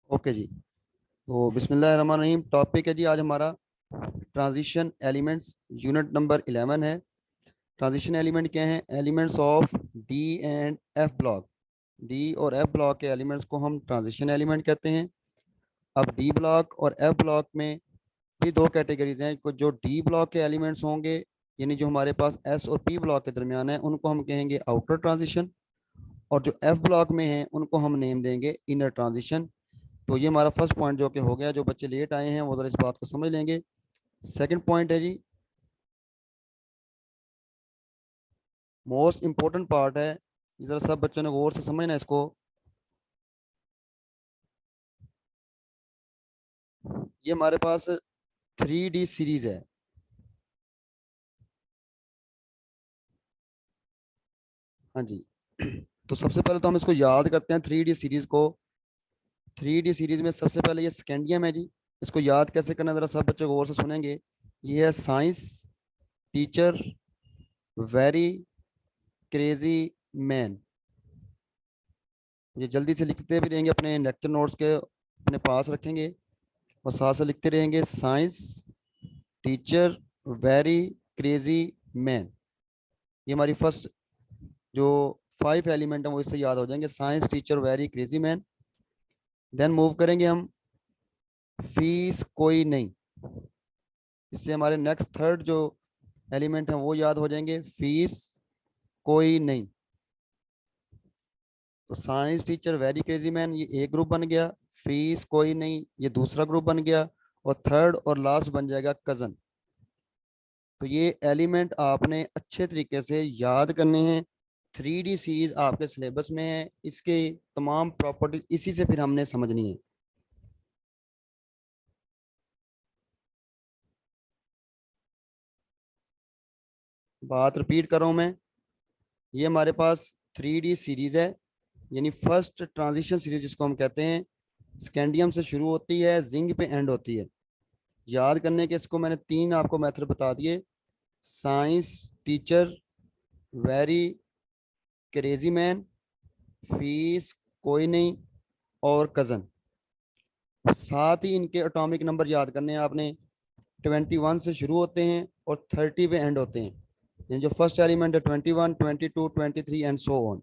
Okay जी। तो बिस्मिल्लाहिर्रहमानिर्रहीम। Topic है जी आज हमारा ट्रांजिशन एलिमेंट्स। यूनिट नंबर 11 है। ट्रांजिशन एलिमेंट क्या हैं? Elements of D and F block. D और एफ ब्लॉक के एलिमेंट्स को हम ट्रांजिशन एलिमेंट कहते हैं। अब डी ब्लॉक और एफ ब्लॉक में भी दो कैटेगरीज हैं। जो डी ब्लॉक के एलिमेंट्स होंगे, यानी जो हमारे पास एस और पी ब्लॉक के दरमियान है, उनको हम कहेंगे आउटर ट्रांजिशन। और जो एफ ब्लॉक में हैं उनको हम नेम देंगे इनर ट्रांजिशन। तो ये हमारा फर्स्ट पॉइंट जो कि हो गया। जो बच्चे लेट आए हैं वो जरा इस बात को समझ लेंगे। सेकंड पॉइंट है जी, मोस्ट इंपॉर्टेंट पार्ट है। ये जरा सब बच्चों ने गौर से समझना इसको। ये हमारे पास 3D सीरीज है। हाँ जी। तो सबसे पहले तो हम इसको याद करते हैं 3D सीरीज को। 3D सीरीज में सबसे पहले ये स्कैंडियम है जी। इसको याद कैसे करना जरा सब बच्चे गौर से सुनेंगे। ये है science teacher very crazy man. ये जल्दी से लिखते भी रहेंगे, अपने लेक्चर नोट्स के अपने पास रखेंगे और साथ साथ लिखते रहेंगे science teacher very crazy man. ये हमारी फर्स्ट जो 5 एलिमेंट है वो इससे याद हो जाएंगे, science teacher very crazy man. Then move करेंगे हम फीस कोई नहीं। इससे हमारे नेक्स्ट थर्ड जो एलिमेंट है वो याद हो जाएंगे, फीस कोई नहीं। तो science teacher very crazy man ये एक ग्रुप बन गया, फीस कोई नहीं ये दूसरा ग्रुप बन गया, और थर्ड और लास्ट बन जाएगा कजन। तो ये एलिमेंट आपने अच्छे तरीके से याद करने हैं। 3D सीरीज आपके सिलेबस में है, इसके तमाम प्रॉपर्टी इसी से फिर हमने समझनी है। बात रिपीट कर रहा हूं मैं। ये हमारे पास 3D सीरीज है, यानी फर्स्ट ट्रांजिशन सीरीज जिसको हम कहते हैं। स्कैंडियम से शुरू होती है, जिंक पे एंड होती है। याद करने के इसको मैंने 3 आपको मेथड बता दिए। Science teacher very crazy man, fees कोई नहीं, और कजन। साथ ही इनके एटॉमिक नंबर याद करने हैं आपने। 21 से शुरू होते हैं और 30 पे एंड होते हैं। यानी जो फर्स्ट एलिमेंट है 21, 22, 23 एंड सो ऑन।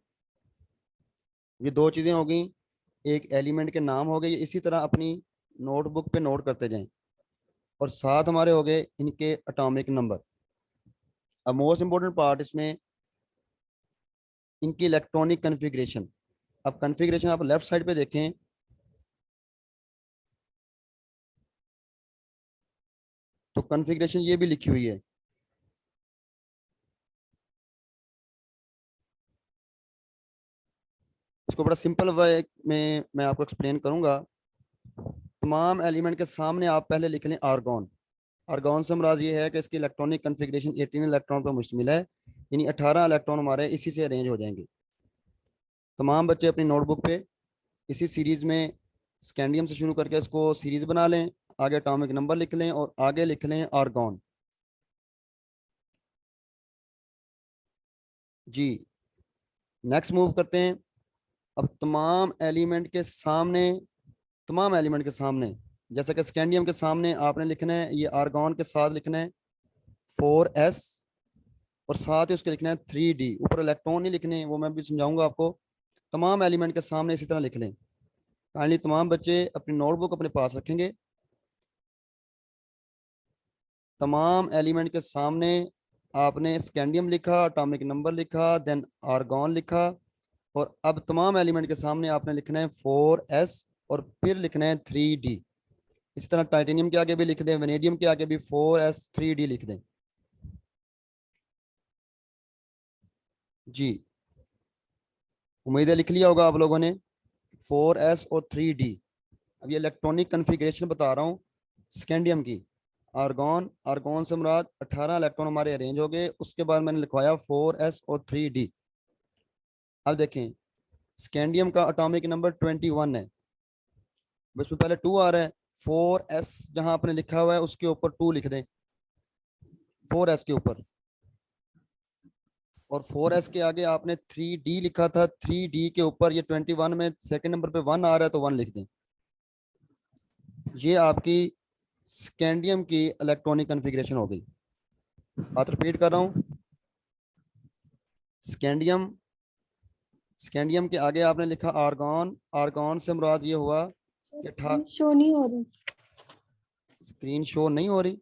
ये दो चीज़ें हो गई, एक एलिमेंट के नाम हो गए। ये इसी तरह अपनी नोटबुक पे नोट करते जाएं। और साथ हमारे हो गए इनके एटॉमिक नंबर। अब मोस्ट इंपॉर्टेंट पार्ट इसमें इनकी इलेक्ट्रॉनिक कन्फिग्रेशन। अब कन्फिग्रेशन आप लेफ्ट साइड पे देखें तो कन्फिग्रेशन ये भी लिखी हुई है। इसको बड़ा सिंपल वे में मैं आपको एक्सप्लेन करूंगा। तमाम एलिमेंट के सामने आप पहले लिख लें आर्गॉन। आर्गॉन से मुराद ये है कि इसकी इलेक्ट्रॉनिक कन्फिग्रेशन 18 इलेक्ट्रॉन पर मुश्तमिल है, यानी 18 इलेक्ट्रॉन हमारे इसी से अरेंज हो जाएंगे। तमाम बच्चे अपनी नोटबुक पे इसी सीरीज में स्कैंडियम से शुरू करके इसको सीरीज बना लें, आगे एटॉमिक नंबर लिख लें और आगे लिख लें आर्गॉन। जी। नेक्स्ट मूव करते हैं। अब तमाम एलिमेंट के सामने, जैसे कि स्कैंडियम के सामने आपने लिखना है, ये आर्गॉन के साथ लिखना है 4s, और साथ ही उसके लिखना है 3d। ऊपर इलेक्ट्रॉन नहीं लिखने, वो मैं भी समझाऊंगा आपको। तमाम एलिमेंट के सामने इसी तरह लिख लें। काइंडली तमाम बच्चे अपनी नोटबुक अपने पास रखेंगे। तमाम एलिमेंट के सामने आपने स्कैंडियम लिखा, एटॉमिक नंबर लिखा, देन आर्गॉन लिखा, और अब तमाम एलिमेंट के सामने आपने लिखना है 4s और फिर लिखना है 3d। इस तरह टाइटेनियम के आगे भी लिख दें, वेनेडियम के आगे भी 4s3d लिख दें। जी। उम्मीद है लिख लिया होगा आप लोगों ने 4s और 3d। अब ये इलेक्ट्रॉनिक कन्फिग्रेशन बता रहा हूँ स्कैंडियम की। आर्गॉन, आर्गॉन से मुराद 18 इलेक्ट्रॉन हमारे अरेंज हो गए। उसके बाद मैंने लिखवाया 4s और 3d। अब देखें, स्कैंडियम का एटॉमिक नंबर 21 है, उसमें पहले 2 आ रहा है। 4s जहां आपने लिखा हुआ है उसके ऊपर 2 लिख दें, 4s के ऊपर। और 4s के आगे आपने 3d लिखा था, 3d के ऊपर ये 21 में सेकंड नंबर पे 1 आ रहा है तो 1 लिख दें। ये आपकी स्कैंडियम की इलेक्ट्रॉनिक कॉन्फ़िगरेशन हो गई। बात रिपीट कर रहा हूँ, स्कैंडियम, स्कैंडियम के आगे आपने लिखा आर्गॉन, आर्गॉन से मुराद ये हुआ कि शो नहीं हो रही। स्क्रीन शो नहीं हो रही।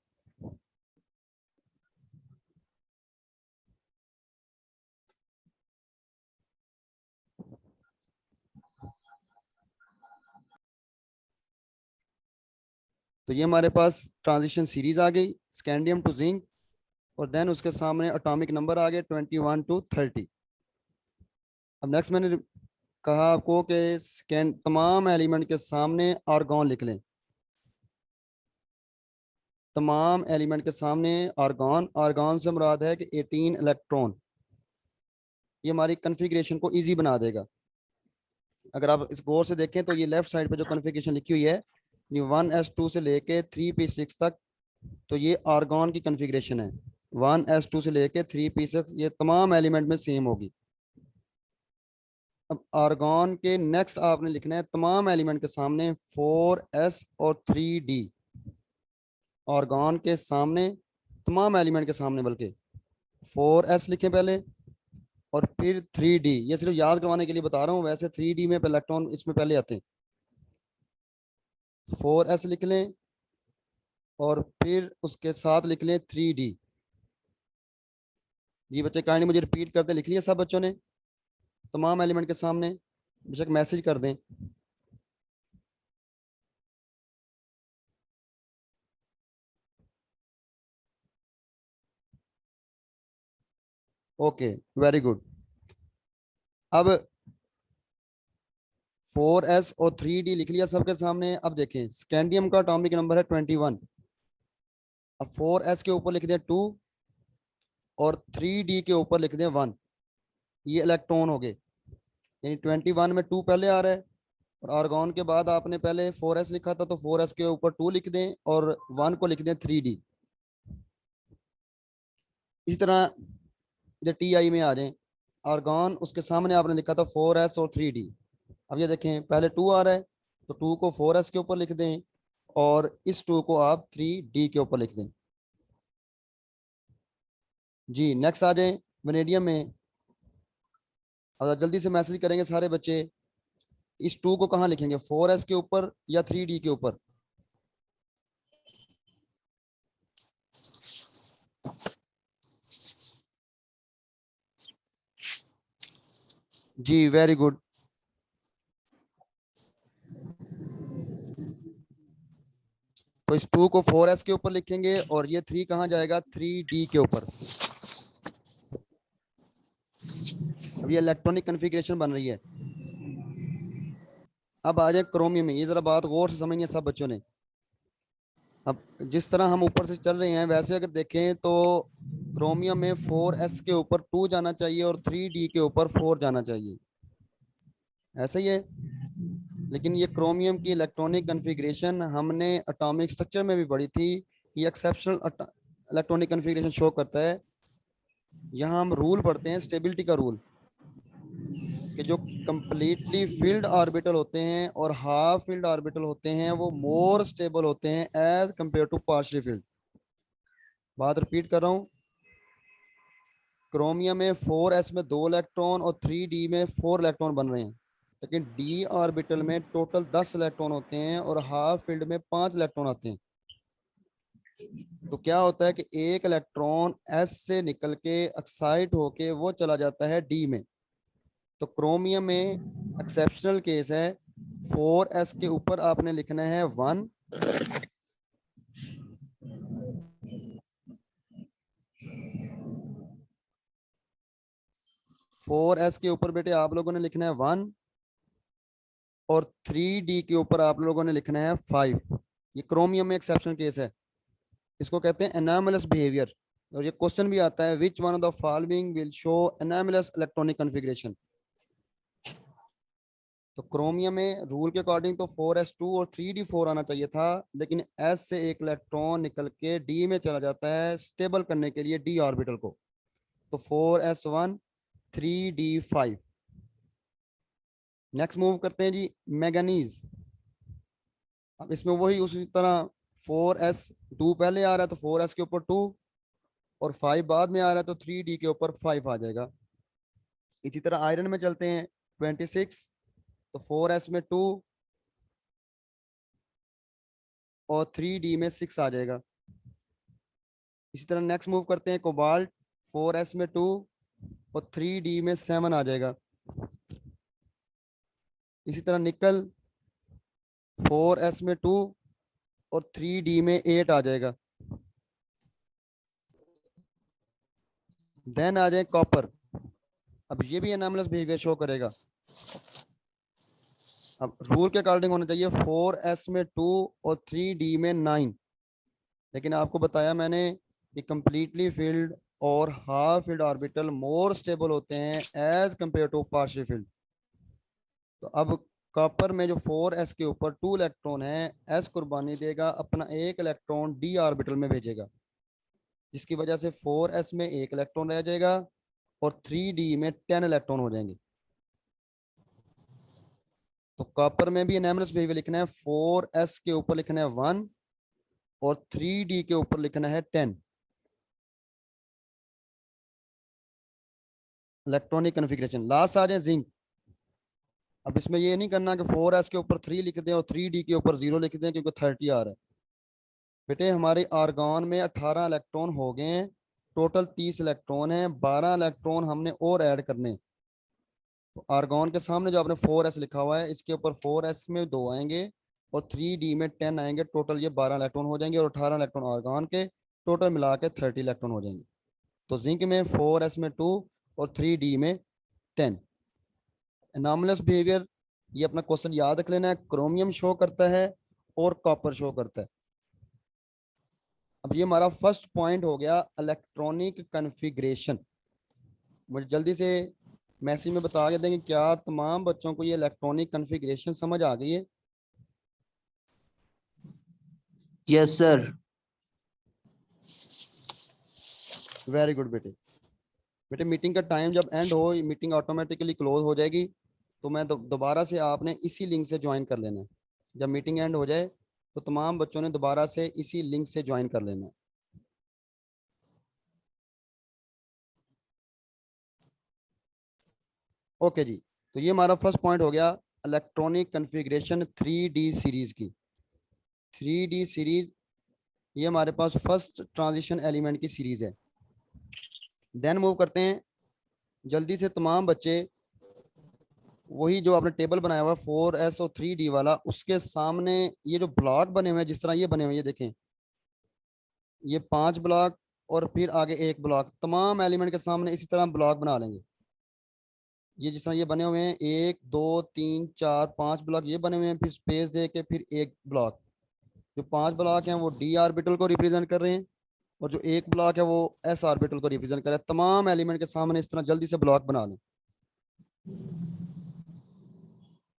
तो ये हमारे पास ट्रांजिशन सीरीज आ गई, स्कैंडियम टू जिंक, और देन उसके सामने एटॉमिक नंबर आ गए 21 to 30। अब नेक्स्ट मैंने कहा आपको कि स्कैन तमाम एलिमेंट के सामने आर्गॉन लिख लें, तमाम एलिमेंट के सामने आर्गॉन, आर्गॉन से मुराद है कि 18 इलेक्ट्रॉन। ये हमारी कन्फिग्रेशन को इजी बना देगा। अगर आप इस गौर से देखें तो ये लेफ्ट साइड पे जो कन्फिग्रेशन लिखी हुई है, ये 1s2 से लेके 3p6 तक, तो ये आर्गॉन की कन्फिग्रेशन है। 1s2 से लेके 3p6 ये तमाम एलिमेंट में सेम होगी। अब आर्गॉन के नेक्स्ट आपने लिखना है तमाम एलिमेंट के सामने 4s और 3d। आर्गॉन के सामने, तमाम एलिमेंट के सामने, बल्कि 4s लिखें पहले और फिर 3d। ये सिर्फ याद करवाने के लिए बता रहा हूँ, वैसे 3d में इलेक्ट्रॉन इसमें पहले आते हैं। 4s लिख लें और फिर उसके साथ लिख लें 3d। ये बच्चे काइंडली मुझे रिपीट करते लिख लिया सब बच्चों ने, तमाम एलिमेंट के सामने, बेशक मैसेज कर दें। Okay, very good. अब 4s और 3d लिख लिया सबके सामने। अब देखें स्कैंडियम का एटॉमिक नंबर है 21। अब 4s के ऊपर लिख दें 2 और 3d के ऊपर लिख दें 1। ये इलेक्ट्रॉन हो गए, यानी 21 में 2 पहले आ रहा है, और आर्गॉन के बाद आपने पहले 4s लिखा था तो 4s के ऊपर 2 लिख दें और 1 को लिख दें 3d। इसी तरह इधर टी में आ जाएं, आर्गॉन उसके सामने आपने लिखा था 4s और 3d। अब ये देखें पहले 2 आ रहा है तो 2 को 4s के ऊपर लिख दें और इस 2 को आप 3d के ऊपर लिख दें। जी नेक्स्ट आ जाएं वेनेडियम में। अब जल्दी से मैसेज करेंगे सारे बच्चे, इस 2 को कहाँ लिखेंगे, 4s के ऊपर या 3d के ऊपर? जी वेरी गुड। तो इस 2 को 4s के ऊपर लिखेंगे और ये 3 कहाँ जाएगा, 3d के ऊपर। अब ये इलेक्ट्रॉनिक कन्फिग्रेशन बन रही है। अब आ जाए क्रोमियम में, ये जरा बात गौर से समझिए सब बच्चों ने। अब जिस तरह हम ऊपर से चल रहे हैं वैसे अगर देखें तो क्रोमियम में 4s के ऊपर 2 जाना चाहिए और 3d के ऊपर 4 जाना चाहिए, ऐसा ही है। लेकिन ये क्रोमियम की इलेक्ट्रॉनिक कन्फिग्रेशन हमने एटॉमिक स्ट्रक्चर में भी पढ़ी थी। ये एक्सेप्शनल इलेक्ट्रॉनिक कन्फिग्रेशन शो करता है। यहाँ हम रूल पढ़ते हैं, स्टेबिलिटी का रूल, कि जो कंप्लीटली फिल्ड ऑर्बिटल होते हैं और हाफ फिल्ड ऑर्बिटल होते हैं वो मोर स्टेबल होते हैं as compare to partially filled. बात रिपीट कर रहा हूँ, क्रोमियम में 4s में 2 इलेक्ट्रॉन और 3d में 4 इलेक्ट्रॉन बन रहे हैं, लेकिन d ऑर्बिटल में टोटल 10 इलेक्ट्रॉन होते हैं और हाफ फील्ड में 5 इलेक्ट्रॉन आते हैं। तो क्या होता है कि एक इलेक्ट्रॉन s से निकल के एक्साइट होके वो चला जाता है d में। तो क्रोमियम में एक्सेप्शनल केस है, 4s के ऊपर आपने लिखना है 1, 4s के ऊपर बेटे आप लोगों ने लिखना है 1 और 3d के ऊपर आप लोगों ने लिखना है 5। ये क्रोमियम में एक्सेप्शनल केस है, इसको कहते हैं एनामलस बिहेवियर। और ये क्वेश्चन भी आता है, which one of the following will show anomalous electronic configuration. तो क्रोमियम में रूल के अकॉर्डिंग तो 4s2 और 3d4 आना चाहिए था, लेकिन s से एक इलेक्ट्रॉन निकल के d में चला जाता है स्टेबल करने के लिए d ऑर्बिटल को, तो 4s1 3d5। नेक्स्ट मूव करते हैं जी मैंगनीज। अब इसमें वही उसी तरह 4s2 पहले आ रहा है तो 4s के ऊपर 2, और 5 बाद में आ रहा है तो 3d के ऊपर 5 आ जाएगा। इसी तरह आयरन में चलते हैं, 26, तो 4s में 2 और 3d में 6 आ जाएगा। इसी तरह नेक्स्ट मूव करते हैं, कोबाल्ट, 4s में 2 और 3d में 7 आ जाएगा। इसी तरह निकल, 4s में 2 और 3d में 8 आ जाएगा। देन आ जाए कॉपर, अब ये भी एनामलस बिहेवियर शो करेगा। अब रूल के अकॉर्डिंग होना चाहिए 4s में 2 और 3d में 9, लेकिन आपको बताया मैंने कि कंप्लीटली फील्ड और half filled orbital more stable होते हैं as compare to partial filled. तो अब कॉपर में जो 4s के ऊपर 2 इलेक्ट्रॉन है, s कुर्बानी देगा, अपना एक इलेक्ट्रॉन d ऑर्बिटल में भेजेगा, जिसकी वजह से 4s में एक इलेक्ट्रॉन रह जाएगा और 3d में 10 इलेक्ट्रॉन हो जाएंगे। तो कॉपर में भी एनामलस बिहेवियर लिखना है, 4s के ऊपर लिखना है 1 और 3d के ऊपर लिखना है 10। Electronic configuration. लास्ट आ जाए जिंक। अब इसमें ये नहीं करना कि 4s के ऊपर 3 लिख दें और 3d के ऊपर 0 लिख दें क्योंकि 30 आ रहा है। बेटे हमारे आर्गॉन में 18 इलेक्ट्रॉन हो गए हैं, टोटल 30 इलेक्ट्रॉन हैं, 12 इलेक्ट्रॉन हमने और ऐड करने हैं। तो आर्गॉन के सामने जो आपने 4s लिखा हुआ है, इसके ऊपर 4s में 2 आएंगे और 3d में 10 आएंगे, टोटल ये 12 इलेक्ट्रॉन हो जाएंगे और 18 इलेक्ट्रॉन आर्गॉन के, टोटल मिला के 30 इलेक्ट्रॉन हो जाएंगे। तो जिंक में 4s में 2 और 3d में 10। एनॉमलस बिहेवियर, ये अपना क्वेश्चन याद रख लेना है, क्रोमियम शो करता है और कॉपर शो करता है। अब ये हमारा फर्स्ट पॉइंट हो गया इलेक्ट्रॉनिक कन्फिग्रेशन। मुझे जल्दी से मैसेज में बता के देंगे क्या तमाम बच्चों को ये इलेक्ट्रॉनिक कन्फिग्रेशन समझ आ गई है? Yes sir. वेरी गुड बेटे। बेटे मीटिंग का टाइम जब एंड हो, मीटिंग ऑटोमेटिकली क्लोज हो जाएगी, तो मैं दोबारा से आपने इसी लिंक से ज्वाइन कर लेना है। जब मीटिंग एंड हो जाए तो तमाम बच्चों ने दोबारा से इसी लिंक से ज्वाइन कर लेना है। ओके जी, तो ये हमारा फर्स्ट पॉइंट हो गया इलेक्ट्रॉनिक कन्फिग्रेशन 3D सीरीज की। 3D सीरीज ये हमारे पास फर्स्ट ट्रांजिशन एलिमेंट की सीरीज है। देन मूव करते हैं जल्दी से, तमाम बच्चे वही जो आपने टेबल बनाया हुआ 4s और 3d वाला, उसके सामने ये जो ब्लॉक बने हुए हैं, जिस तरह ये बने हुए हैं, ये देखें, ये 5 ब्लॉक और फिर आगे एक ब्लॉक, तमाम एलिमेंट के सामने इसी तरह ब्लॉक बना लेंगे। ये जिस तरह ये बने हुए हैं 1 2 3 4 5 ब्लॉक ये बने हुए हैं, फिर स्पेस दे के फिर एक ब्लॉक। जो 5 ब्लॉक हैं वो d ऑर्बिटल को रिप्रेजेंट कर रहे हैं और जो एक ब्लॉक है वो s ऑर्बिटल को रिप्रेजेंट कर रहा है। तमाम एलिमेंट के सामने इस तरह जल्दी से ब्लॉक बना लें।